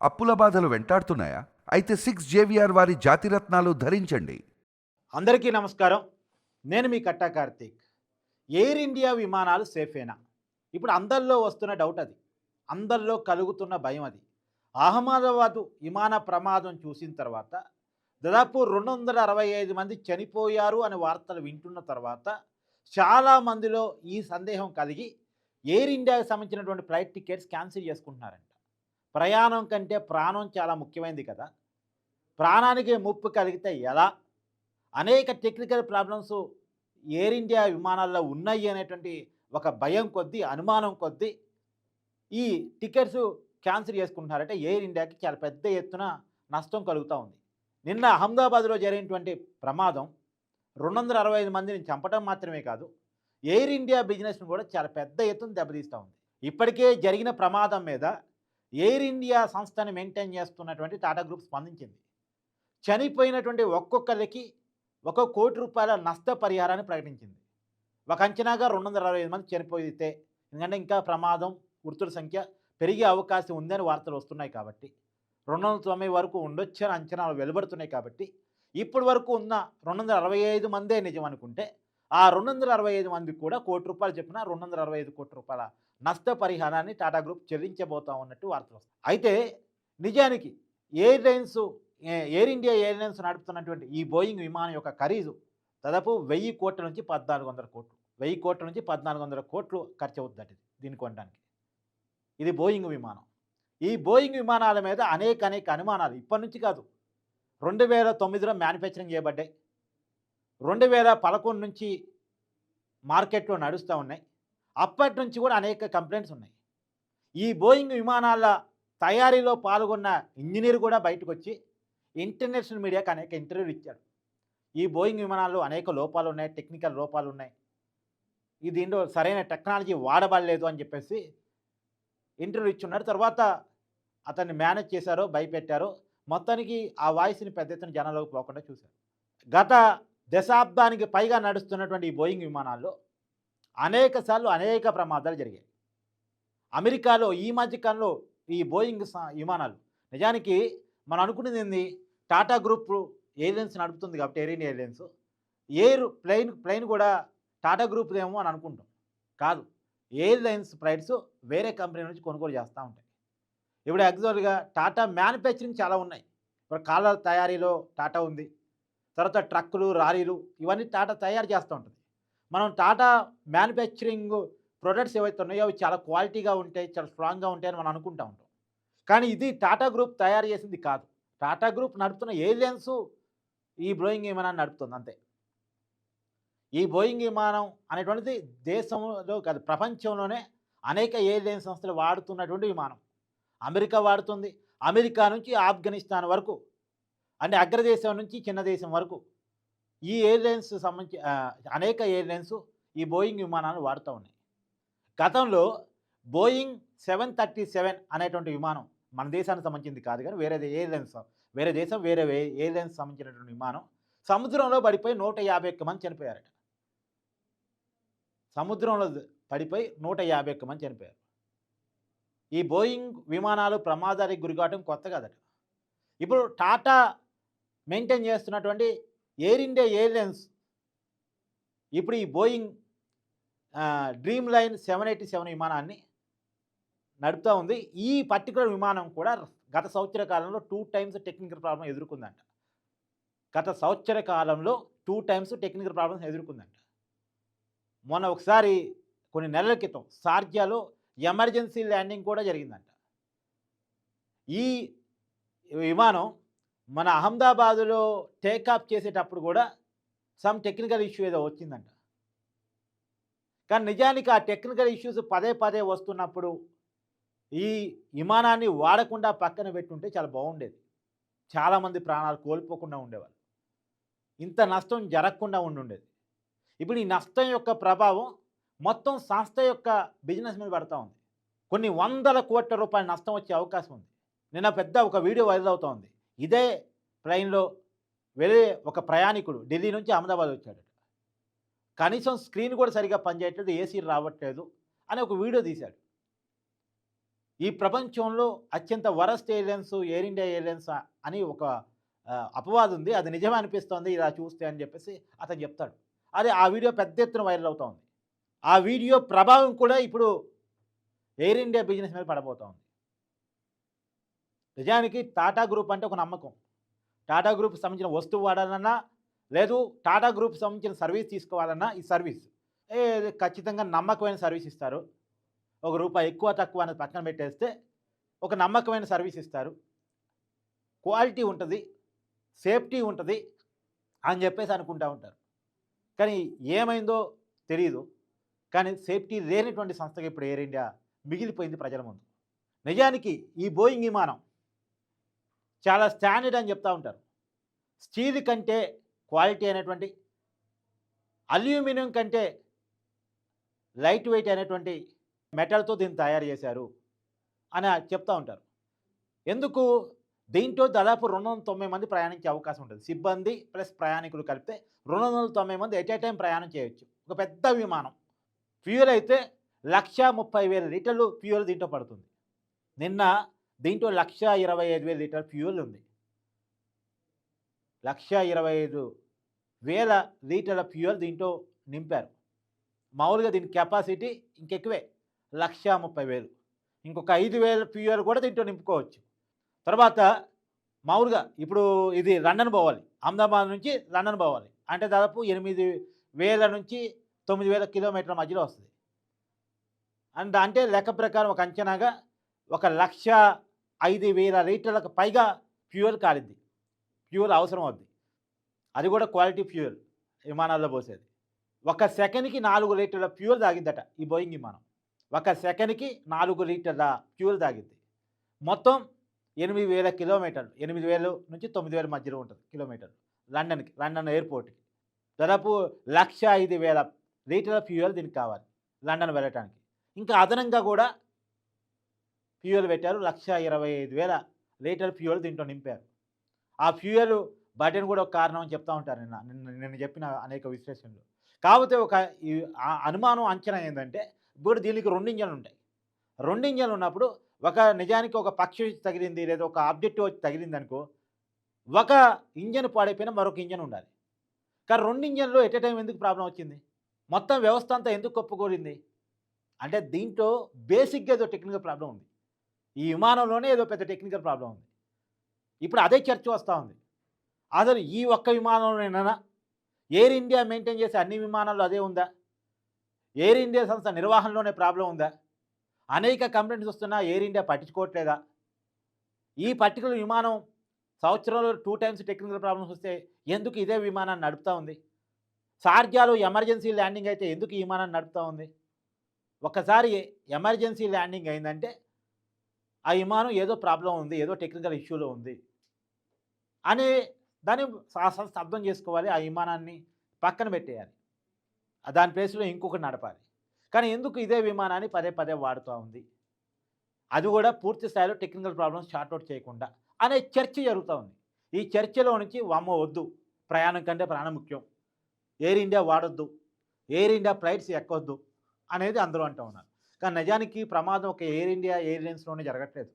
అప్పుల బాధలు వెంటాడుతున్నాయా? అయితే 6 JVR వారి జాతిరత్నాలు ధరించండి. అందరికీ నమస్కారం. నేను మీ కట్టా కార్తీక్. ఎయిర్ ఇండియా విమానాలు సేఫేనా? ఇప్పుడు అందరిలో వస్తున్న డౌట్ అది. అందరిలో కలుగుతున్న భయం అది. అహ్మదాబాదు విమాన ప్రమాదం చూసిన తర్వాత దాదాపు 265 మంది చనిపోయారు అనే వార్తలు వింటున్న తర్వాత చాలా మందిలో ఈ సందేహం కలిగి ఎయిర్ ఇండియాకి సంబంధించినటువంటి ఫ్లైట్ టికెట్స్ క్యాన్సిల్ చేసుకుంటున్నారంట. ప్రయాణం కంటే ప్రాణం చాలా ముఖ్యమైనది కదా! ప్రాణానికి ముప్పు కలిగితే ఎలా? అనేక టెక్నికల్ ప్రాబ్లమ్స్ ఎయిర్ ఇండియా విమానాల్లో ఉన్నాయి అనేటువంటి ఒక భయం కొద్దీ, అనుమానం కొద్దీ ఈ టికెట్స్ క్యాన్సిల్ చేసుకుంటున్నారంటే ఎయిర్ ఇండియాకి చాలా పెద్ద ఎత్తున నష్టం కలుగుతూ ఉంది. నిన్న అహ్మదాబాద్లో జరిగినటువంటి ప్రమాదం 265 మందిని చంపడం మాత్రమే కాదు, ఎయిర్ ఇండియా బిజినెస్ను కూడా చాలా పెద్ద ఎత్తున దెబ్బతీస్తూ ఉంది. ఇప్పటికే జరిగిన ప్రమాదం మీద ఎయిర్ ఇండియా సంస్థని మెయింటైన్ చేస్తున్నటువంటి టాటా గ్రూప్ స్పందించింది. చనిపోయినటువంటి ఒక్కొక్కరికి ₹1,00,00,000 నష్టపరిహారాన్ని ప్రకటించింది. ఒక అంచనాగా 265 మంది చనిపోయితే, ఎందుకంటే ఇంకా ప్రమాదం మృతుల సంఖ్య పెరిగే అవకాశం ఉందని వార్తలు వస్తున్నాయి కాబట్టి 290 వరకు ఉండొచ్చని అంచనాలు వెలువడుతున్నాయి కాబట్టి ఇప్పటి వరకు ఉన్న 265 మందే నిజం అనుకుంటే ఆ 265 మందికి కూడా ₹1,00,00,000 చొప్పున ₹265,00,00,000 నష్టపరిహారాన్ని టాటా గ్రూప్ చెల్లించబోతా ఉన్నట్టు వార్తలు వస్తాయి. అయితే నిజానికి ఎయిర్ ఇండియా ఎయిర్లైన్స్ నడుపుతున్నటువంటి ఈ బోయింగ్ విమానం యొక్క ఖరీదు దాదాపు 1000 కోట్ల నుంచి 1400 కోట్లు. 1000 కోట్ల నుంచి 1400 కోట్లు ఖర్చు అవుతుందట దీన్ని కొనడానికి. ఇది బోయింగ్ విమానం. ఈ బోయింగ్ విమానాల మీద అనేక అనుమానాలు ఇప్పటి నుంచి కాదు, 2009లో మ్యానుఫ్యాక్చరింగ్ చేయబడ్డాయి. 2011 నుంచి మార్కెట్లో నడుస్తూ ఉన్నాయి. అప్పటి నుంచి కూడా అనేక కంప్లైంట్స్ ఉన్నాయి. ఈ బోయింగ్ విమానాల తయారీలో పాల్గొన్న ఇంజనీర్ కూడా బయటకు వచ్చి ఇంటర్నేషనల్ మీడియాకి అనేక ఇంటర్వ్యూలు ఇచ్చాడు. ఈ బోయింగ్ విమానాల్లో అనేక లోపాలు ఉన్నాయి, టెక్నికల్ లోపాలు ఉన్నాయి, ఈ దీంట్లో సరైన టెక్నాలజీ వాడబడలేదు అని చెప్పేసి ఇంటర్వ్యూ ఇచ్చున్నాడు. తర్వాత అతన్ని మేనేజ్ చేశారో భయపెట్టారో మొత్తానికి ఆ వాయిస్ని పెద్ద ఎత్తున జనాల్లోకి పోకుండా చూశారు. గత దశాబ్దానికి పైగా నడుస్తున్నటువంటి ఈ బోయింగ్ విమానాల్లో అనేక సార్లు అనేక ప్రమాదాలు జరిగాయి. అమెరికాలో ఈ మధ్యకాలంలో ఈ బోయింగ్ విమానాలు నిజానికి మనం అనుకునేది ఏంది, టాటా గ్రూప్ ఎయిర్లైన్స్ నడుపుతుంది కాబట్టి ఎయిర్ ఇండియా ఎయిర్లైన్స్ ప్లెయిన్ కూడా టాటా గ్రూప్ ఏమో అని అనుకుంటాం. కాదు, ఎయిర్లైన్స్ ఫ్లైట్స్ వేరే కంపెనీ నుంచి కొనుగోలు చేస్తూ ఉంటాయి. ఇప్పుడు ఎగ్జాక్ట్గా టాటా మ్యానుఫ్యాక్చరింగ్ చాలా ఉన్నాయి. ఇప్పుడు కాళ్ళ తయారీలో టాటా ఉంది, తర్వాత ట్రక్కులు, లారీలు ఇవన్నీ టాటా తయారు చేస్తూ ఉంటుంది. మనం టాటా మ్యానుఫ్యాక్చరింగ్ ప్రొడక్ట్స్ ఏవైతే ఉన్నాయో అవి చాలా క్వాలిటీగా ఉంటాయి, చాలా స్ట్రాంగ్గా ఉంటాయని మనం అనుకుంటూ ఉంటాం. కానీ ఇది టాటా గ్రూప్ తయారు చేసింది కాదు. టాటా గ్రూప్ నడుపుతున్న ఎయిర్లైన్స్ ఈ బోయింగ్ విమానాన్ని నడుపుతుంది అంతే. ఈ బోయింగ్ విమానం అనేటువంటిది దేశంలో కాదు ప్రపంచంలోనే అనేక ఎయిర్లైన్స్ సంస్థలు వాడుతున్నటువంటి విమానం. అమెరికా వాడుతుంది. అమెరికా నుంచి ఆఫ్ఘనిస్తాన్ వరకు, అంటే అగ్రదేశం నుంచి చిన్న దేశం వరకు ఈ ఎయిర్లైన్స్ సంబంధించి అనేక ఎయిర్లైన్స్ ఈ బోయింగ్ విమానాలు వాడుతూ ఉన్నాయి. గతంలో బోయింగ్ 737 అనేటువంటి విమానం మన దేశానికి సంబంధించింది కాదు, కానీ వేరే ఎయిర్లైన్స్ సంబంధించినటువంటి విమానం సముద్రంలో పడిపోయి 151 మంది చనిపోయారట. సముద్రంలో పడిపోయి 151 మంది చనిపోయారు. ఈ బోయింగ్ విమానాలు ప్రమాదానికి గురికావడం కొత్త కాదట. ఇప్పుడు టాటా మెయింటైన్ చేస్తున్నటువంటి ఎయిర్ ఇండియా ఎయిర్లైన్స్ ఇప్పుడు ఈ బోయింగ్ డ్రీమ్ లైన్ 787 విమానాన్ని నడుపుతూ ఉంది. ఈ పర్టికులర్ విమానం కూడా గత సంవత్సర కాలంలో 2 టైమ్స్ టెక్నికల్ ప్రాబ్లం ఎదుర్కొందంట. మొన్న ఒకసారి కొన్ని నెలల క్రితం షార్జాలో ఎమర్జెన్సీ ల్యాండింగ్ కూడా జరిగిందంట. ఈ విమానం మన అహ్మదాబాదులో టేకాఫ్ చేసేటప్పుడు కూడా సమ్ టెక్నికల్ ఇష్యూ ఏదో వచ్చిందంట. కానీ నిజానికి ఆ టెక్నికల్ ఇష్యూస్ పదే పదే వస్తున్నప్పుడు ఈ విమానాన్ని వాడకుండా పక్కన పెట్టుంటే చాలా బాగుండేది. చాలామంది ప్రాణాలు కోల్పోకుండా ఉండేవాళ్ళు, ఇంత నష్టం జరగకుండా ఉండుండేది. ఇప్పుడు ఈ నష్టం యొక్క ప్రభావం మొత్తం సంస్థ యొక్క బిజినెస్ మీద పడుతూ ఉంది. కొన్ని ₹100,00,00,000 నష్టం వచ్చే అవకాశం ఉంది. నిన్న ఒక వీడియో వైరల్ అవుతూ ఉంది. ఇదే ప్లైన్లో వేరే ఒక ప్రయాణికుడు ఢిల్లీ నుంచి అహ్మదాబాద్ వచ్చాడు. కనీసం స్క్రీన్ కూడా సరిగా పనిచేయట్లేదు, ఏసీ రావట్లేదు అని ఒక వీడియో తీశాడు. ఈ ప్రపంచంలో అత్యంత worst airlines air India airlines అని ఒక అపవాదు ఉంది. అది నిజమే అనిపిస్తోంది ఇలా చూస్తే అని చెప్పేసి అతను చెప్తాడు. అదే ఆ వీడియో పెద్ద ఎత్తున వైరల్ అవుతా ఉంది. ఆ వీడియో ప్రభావం కూడా ఇప్పుడు ఎయిర్ ఇండియా బిజినెస్ మీద పడబోతా ఉంది. నిజానికి టాటా గ్రూప్ అంటే ఒక నమ్మకం. టాటా గ్రూప్‌కి సంబంధించిన వస్తువు వాడాలన్నా, లేదు టాటా గ్రూప్‌కి సంబంధించిన సర్వీస్ తీసుకోవాలన్నా ఈ సర్వీస్ ఖచ్చితంగా నమ్మకమైన సర్వీస్ ఇస్తారు. ఒక రూపాయి ఎక్కువ తక్కువ అనేది పక్కన పెట్టేస్తే ఒక నమ్మకమైన సర్వీస్ ఇస్తారు. క్వాలిటీ ఉంటది. సేఫ్టీ ఉంటది అని చెప్పేసి అనుకుంటా ఉంటారు. కానీ ఏమైందో తెలీదు. కానీ సేఫ్టీ లేనటువంటి సంస్థగా ఇప్పుడు ఎయిర్ ఇండియా మిగిలిపోయింది ప్రజల ముందు. నిజానికి ఈ బోయింగ్ విమానం చాలా స్టాండర్డ్ అని చెప్తా ఉంటారు. స్టీల్ కంటే క్వాలిటీ అయినటువంటి, అల్యూమినియం కంటే లైట్ వెయిట్ అయినటువంటి మెటల్‌తో దీన్ని తయారు చేశారు అని చెప్తా ఉంటారు. ఎందుకు? దీంట్లో దాదాపు 290 మంది ప్రయాణించే అవకాశం ఉంటుంది. సిబ్బంది ప్లస్ ప్రయాణికులు కలిపితే 290 మంది ఎట్ ఏ టైమ్ ప్రయాణం చేయొచ్చు. ఒక పెద్ద విమానం. ఫ్యూయల్ అయితే 1,30,000 లీటర్లు ఫ్యూయల్ దీంట్లో పడుతుంది. నిన్న దీంట్లో 1,25,000 లీటర్ల ఫ్యూయల్ ఉంది. 1,25,000 లీటర్ల ఫ్యూయల్ దీంట్లో నింపారు. మామూలుగా దీని కెపాసిటీ ఇంకెక్కువే 1,30,000. ఇంకొక 5,000 ఫ్యూయల్ కూడా దీంట్లో నింపుకోవచ్చు. తర్వాత మామూలుగా ఇప్పుడు ఇది లండన్ పోవాలి. అహ్మదాబాద్ నుంచి లండన్ పోవాలి. అంటే దాదాపు 8,000 నుంచి 9,000 కిలోమీటర్ల మధ్యలో వస్తుంది. అంటే లెక్క ప్రకారం ఒక అంచనాగా 1,05,000 లీటర్లకు పైగా ఫ్యూయల్ కాలిద్ది. ఫ్యూయల్ అవసరం అవుద్ది. అది కూడా క్వాలిటీ ఫ్యూయల్ విమానాల్లో పోసేది. ఒక సెకన్‌కి 4 లీటర్ల ఫ్యూయల్ తాగిద్దట ఈ బోయింగ్ విమానం. ఒక సెకన్‌కి 4 లీటర్ల ఫ్యూయల్ తాగిద్ది. మొత్తం 8,000 కిలోమీటర్లు. 8,000 నుంచి 9,000 మధ్యలో ఉంటుంది కిలోమీటర్లు లండన్‌కి, లండన్ ఎయిర్‌పోర్ట్‌కి. దాదాపు 1,05,000 లీటర్ల ఫ్యూయల్ దీనికి కావాలి లండన్ వెళ్ళటానికి. ఇంకా అదనంగా కూడా ఫ్యూయల్ పెట్టారు. 1,25,000 లీటర్ల ఫ్యూయల్ దీంట్లో నింపారు. ఆ ఫ్యూయల్ బర్డెన్ కూడా ఒక కారణం అని చెప్తా ఉంటారు నిన్న చెప్పిన అనేక విశ్లేషణలు. కాకపోతే ఒక ఈ అనుమానం అంచనా ఏందంటే, ఇప్పుడు దీనికి 2 ఇంజన్లు ఉంటాయి. 2 ఇంజన్లు ఉన్నప్పుడు నిజానికి ఒక పక్షి తగిలింది లేదా ఒక ఆబ్జెక్ట్ వచ్చి తగిలిందనుకో, ఒక ఇంజన్ పాడైపోయినా మరొక ఇంజన్ ఉండాలి. కానీ 2 ఇంజన్‌లో ఎట్ ఎ టైమ్ ఎందుకు ప్రాబ్లమ్ వచ్చింది? మొత్తం వ్యవస్థ అంతా ఎందుకు కుప్పకూలింది? అంటే దీంట్లో బేసిక్‌గా ఏదో టెక్నికల్ ప్రాబ్లమ్ ఉంది. ఈ విమానంలోనే ఏదో పెద్ద టెక్నికల్ ప్రాబ్లమ్ ఉంది. ఇప్పుడు అదే చర్చ వస్తూ ఉంది. అసలు ఈ ఒక్క విమానంలోనేనా? ఎయిర్ ఇండియా మెయింటైన్ చేసే అన్ని విమానాల్లో అదే ఉందా? ఎయిర్ ఇండియా సంస్థ నిర్వహణలోనే ప్రాబ్లమ్ ఉందా? అనేక కంప్లైంట్స్ వస్తున్నా ఎయిర్ ఇండియా పట్టించుకోవట్లేదా? ఈ పర్టిక్యులర్ విమానం సంవత్సరంలో 2 టైమ్స్ టెక్నికల్ ప్రాబ్లమ్స్ వస్తే ఎందుకు ఇదే విమానాన్ని నడుపుతా ఉంది? షార్జాలో ఎమర్జెన్సీ ల్యాండింగ్ అయితే ఎందుకు ఈ విమానాన్ని నడుపుతా ఉంది? ఒక్కసారి ఎమర్జెన్సీ ల్యాండింగ్ అయిందంటే ఆ విమానం ఏదో ప్రాబ్లం ఉంది, ఏదో టెక్నికల్ ఇష్యూలో ఉంది అని దాన్ని ఆ సంస్థ అర్థం చేసుకోవాలి. ఆ విమానాన్ని పక్కన పెట్టేయాలి. దాని ప్లేస్‌లో ఇంకొకటి నడపాలి. కానీ ఎందుకు ఇదే విమానాన్ని పదే పదే వాడుతూ ఉంది? అది కూడా పూర్తి స్థాయిలో టెక్నికల్ ప్రాబ్లమ్స్ సార్ట్ ఔట్ చేయకుండా అనే చర్చ జరుగుతూ ఉంది. ఈ చర్చలో నుంచి వామ్మో వద్దు, ప్రయాణం కంటే ప్రాణం ముఖ్యం, ఎయిర్ ఇండియా వాడొద్దు, ఎయిర్ ఇండియా ఫ్లైట్స్ ఎక్కొద్దు అనేది అందరూ అంటూ ఉన్నారు. కానీ నిజానికి ప్రమాదం ఒక ఎయిర్ ఇండియా ఎయిర్లైన్స్‌లోనే జరగట్లేదు.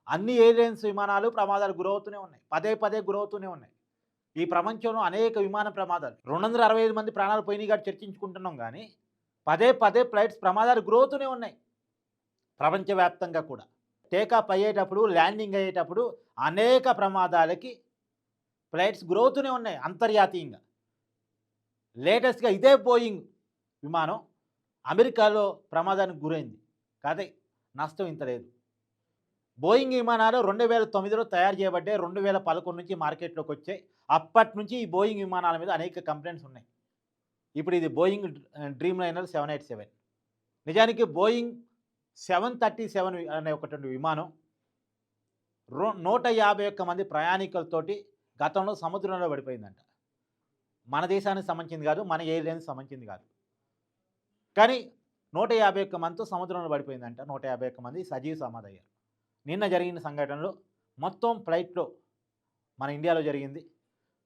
అన్ని ఎయిర్లైన్స్ విమానాలు ప్రమాదాలు గురవుతూనే ఉన్నాయి. పదే పదే గురవుతూనే ఉన్నాయి. ఈ ప్రపంచంలో అనేక విమాన ప్రమాదాలు 265 మంది ప్రాణాలు పోయినాయి కాబట్టి చర్చించుకుంటున్నాం కానీ పదే పదే ఫ్లైట్స్ ప్రమాదాలు గురవుతూనే ఉన్నాయి ప్రపంచవ్యాప్తంగా కూడా. టేకాఫ్ అయ్యేటప్పుడు, ల్యాండింగ్ అయ్యేటప్పుడు అనేక ప్రమాదాలకి ఫ్లైట్స్ గురవుతూనే ఉన్నాయి అంతర్జాతీయంగా. లేటెస్ట్‌గా ఇదే బోయింగ్ విమానం అమెరికాలో ప్రమాదానికి గురైంది. కాదే నష్టం ఇంత లేదు. బోయింగ్ విమానాలు 2009లో తయారు చేయబడ్డాయి. 2011 నుంచి మార్కెట్లోకి వచ్చాయి. అప్పటి నుంచి ఈ బోయింగ్ విమానాల మీద అనేక కంప్లైంట్స్ ఉన్నాయి. ఇప్పుడు ఇది బోయింగ్ డ్రీమ్ లైనర్ 787. నిజానికి బోయింగ్ 737 అనే ఒకటి విమానం 151 మంది ప్రయాణికులతోటి గతంలో సముద్రంలో పడిపోయిందంట. మన దేశానికి సంబంధించింది కాదు, మన ఎయిర్లైన్స్కి సంబంధించింది కాదు. కానీ 151 మందితో సముద్రంలో పడిపోయిందంట. 151 మంది సజీవ సమాధయ్యారు. నిన్న జరిగిన సంఘటనలో మొత్తం ఫ్లైట్లో మన ఇండియాలో జరిగింది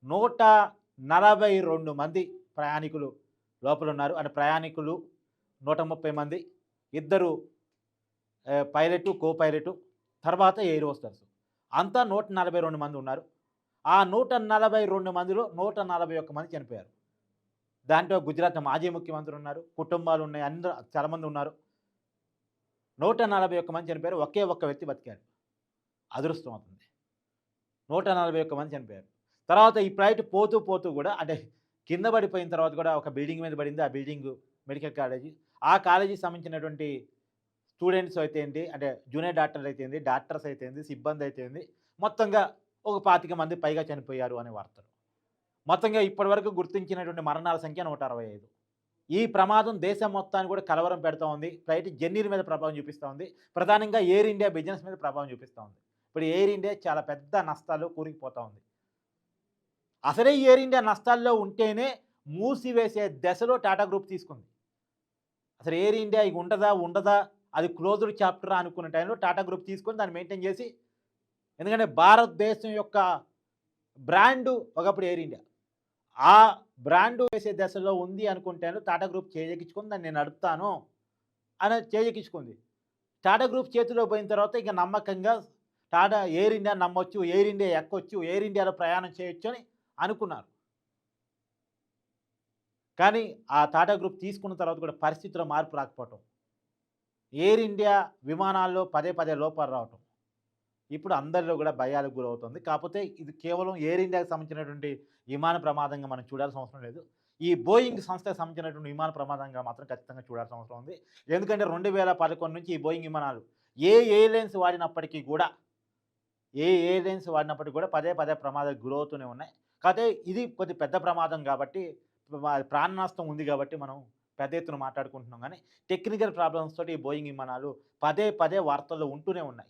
142 మంది ప్రయాణికులు లోపల ఉన్నారు. అంటే ప్రయాణికులు 130 మంది, 2 పైలటు, కో పైలటు, తర్వాత ఎయిర్ హోస్టర్స్. అంతా 142 మంది ఉన్నారు. ఆ 142 మందిలో 141 మంది చనిపోయారు. దాంట్లో గుజరాత్ మాజీ ముఖ్యమంత్రి ఉన్నారు. కుటుంబాలున్నాయి. అందరూ చాలామంది ఉన్నారు. 141 మంది చనిపోయారు. ఒకే ఒక్క వ్యక్తి బతికారు. అదృష్టం అవుతుంది. 141 మంది చనిపోయారు. తర్వాత ఈ ఫ్లైట్ పోతూ పోతూ గూడా అంటే కింద పడిపోయిన తర్వాత గూడా ఒక బిల్డింగ్ మీద పడింది. ఆ బిల్డింగు మెడికల్ కాలేజీ. ఆ కాలేజీకి సంబంధించినటువంటి స్టూడెంట్స్ అయితే ఏంటి, అంటే జూనియర్ డాక్టర్లు అయితే ఏంది, డాక్టర్స్ అయితే ఏంది, సిబ్బంది అయితే ఏంది, మొత్తంగా ఒక 25 మంది పైగా చనిపోయారు అనే వార్తలు. మొత్తంగా ఇప్పటివరకు గుర్తించినటువంటి మరణాల సంఖ్య 165. ఈ ప్రమాదం దేశం మొత్తాన్ని కూడా కలవరం పెడతా ఉంది. ఫ్లైట్ జర్నీల మీద ప్రభావం చూపిస్తా ఉంది. ప్రధానంగా ఎయిర్ ఇండియా బిజినెస్ మీద ప్రభావం చూపిస్తా ఉంది. ఇప్పుడు ఎయిర్ ఇండియా చాలా పెద్ద నష్టాల్లో కూరుకుపోతా ఉంది. అసలే ఈ ఎయిర్ ఇండియా నష్టాల్లో ఉంటేనే మూసివేసే దశలో టాటా గ్రూప్ తీసుకుంది. అసలు ఎయిర్ ఇండియా ఇక ఉంటదా? ఉండదా? అది క్లోజ్డ్ చాప్టరా అనుకున్న టైంలో టాటా గ్రూప్ తీసుకొని దాన్ని మెయింటైన్ చేసి, ఎందుకంటే భారతదేశం యొక్క బ్రాండు ఒకప్పుడు ఎయిర్ ఇండియా. ఆ బ్రాండు వేసే దశలో ఉంది అనుకుంటేను టాటా గ్రూప్ చేజెక్కించుకొని దాన్ని నేను నడుపుతాను అని చేజెక్కించుకుంది. టాటా గ్రూప్ చేతిలో పోయిన తర్వాత ఇక నమ్మకంగా టాటా ఎయిర్ ఇండియా నమ్మొచ్చు, ఎయిర్ ఇండియా ఎక్కొచ్చు, ఎయిర్ ఇండియాలో ప్రయాణం చేయొచ్చు అని అనుకున్నారు. కానీ ఆ టాటా గ్రూప్ తీసుకున్న తర్వాత కూడా పరిస్థితిలో మార్పు రాకపోవటం, ఎయిర్ ఇండియా విమానాల్లో పదే పదే లోపాలు రావటం, ఇప్పుడు అందరిలో కూడా భయాలకు గురవుతుంది. కాకపోతే ఇది కేవలం ఎయిర్ ఇండియాకి సంబంధించినటువంటి విమాన ప్రమాదంగా మనం చూడాల్సిన అవసరం లేదు. ఈ బోయింగ్ సంస్థకు సంబంధించినటువంటి విమాన ప్రమాదంగా మాత్రం ఖచ్చితంగా చూడాల్సిన అవసరం ఉంది. ఎందుకంటే 2011 నుంచి ఈ బోయింగ్ విమానాలు ఏ ఎయిర్‌లైన్స్ వాడినప్పటికీ కూడా పదే పదే ప్రమాదాలకు గురవుతూనే ఉన్నాయి. కాకపోతే ఇది కొద్ది పెద్ద ప్రమాదం కాబట్టి ప్రాణ నష్టం ఉంది కాబట్టి మనం పెద్ద ఎత్తున మాట్లాడుకుంటున్నాం గానీ, టెక్నికల్ ప్రాబ్లమ్స్ తోటి ఈ బోయింగ్ విమానాలు పదే పదే వార్తల్లో ఉంటూనే ఉన్నాయి.